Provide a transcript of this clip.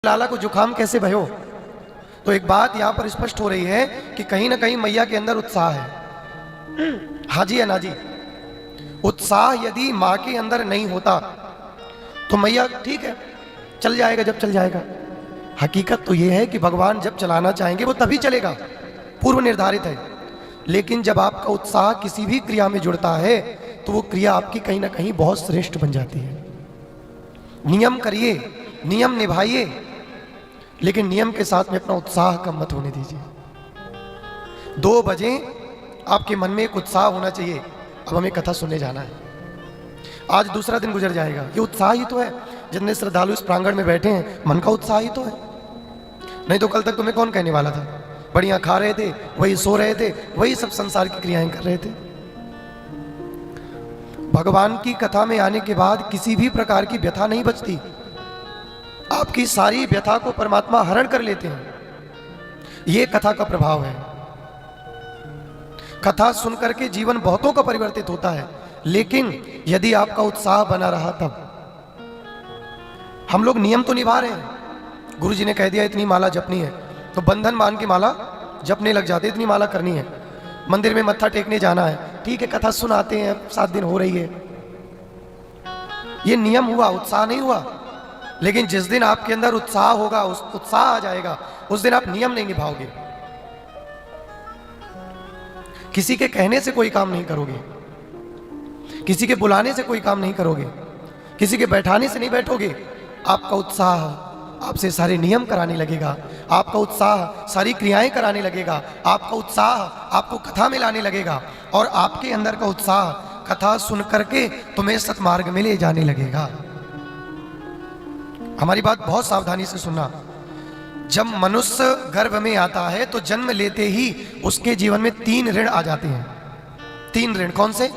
लाला को जुकाम कैसे भयो? तो एक बात यहां पर स्पष्ट हो रही है कि कहीं ना कहीं मैया के अंदर उत्साह है। हाँ जी या ना जी? उत्साह यदि माँ के अंदर नहीं होता तो मैया ठीक है चल जाएगा जब चल जाएगा। हकीकत तो यह है कि भगवान जब चलाना चाहेंगे वो तभी चलेगा, पूर्व निर्धारित है। लेकिन जब आपका उत्साह किसी भी क्रिया में जुड़ता है तो वो क्रिया आपकी कहीं ना कहीं बहुत श्रेष्ठ बन जाती है। नियम करिए, नियम निभाइए, लेकिन नियम के साथ में अपना उत्साह कम मत होने दीजिए। 2 बजे आपके मन में एक उत्साह होना चाहिए, अब हमें कथा सुनने जाना है। आज दूसरा दिन गुजर जाएगा, ये उत्साह ही तो है। जितने श्रद्धालु इस प्रांगण में बैठे हैं, मन का उत्साह ही तो है। नहीं तो कल तक तुम्हें कौन कहने वाला था? बढ़िया खा रहे थे, वही सो रहे थे, वही सब संसार की क्रियाएं कर रहे थे। भगवान की कथा में आने के बाद किसी भी प्रकार की व्यथा नहीं बचती। आपकी सारी व्यथा को परमात्मा हरण कर लेते हैं। यह कथा का प्रभाव है। कथा सुनकर के जीवन बहुतों का परिवर्तित होता है, लेकिन यदि आपका उत्साह बना रहा तब। हम लोग नियम तो निभा रहे हैं। गुरु जी ने कह दिया इतनी माला जपनी है तो बंधन मान के माला जपने लग जाते, इतनी माला करनी है। मंदिर में मत्था टेकने जाना है, ठीक है कथा सुनाते हैं, 7 दिन हो रही है। यह नियम हुआ, उत्साह नहीं हुआ। लेकिन जिस दिन आपके अंदर उत्साह होगा, उस उत्साह आ जाएगा, उस दिन आप नियम नहीं निभाओगे। किसी के कहने से कोई काम नहीं करोगे, किसी के बुलाने से कोई काम नहीं करोगे, किसी के बैठाने से नहीं बैठोगे। आपका उत्साह आपसे सारे नियम कराने लगेगा, आपका उत्साह सारी क्रियाएं कराने लगेगा, आपका उत्साह आपको कथा में लाने लगेगा, और आपके अंदर का उत्साह कथा सुन करके तुम्हें सतमार्ग में ले जाने लगेगा। हमारी बात बहुत सावधानी से सुनना। जब मनुष्य गर्भ में आता है तो जन्म लेते ही उसके जीवन में 3 ऋण आ जाते हैं। 3 ऋण कौन से?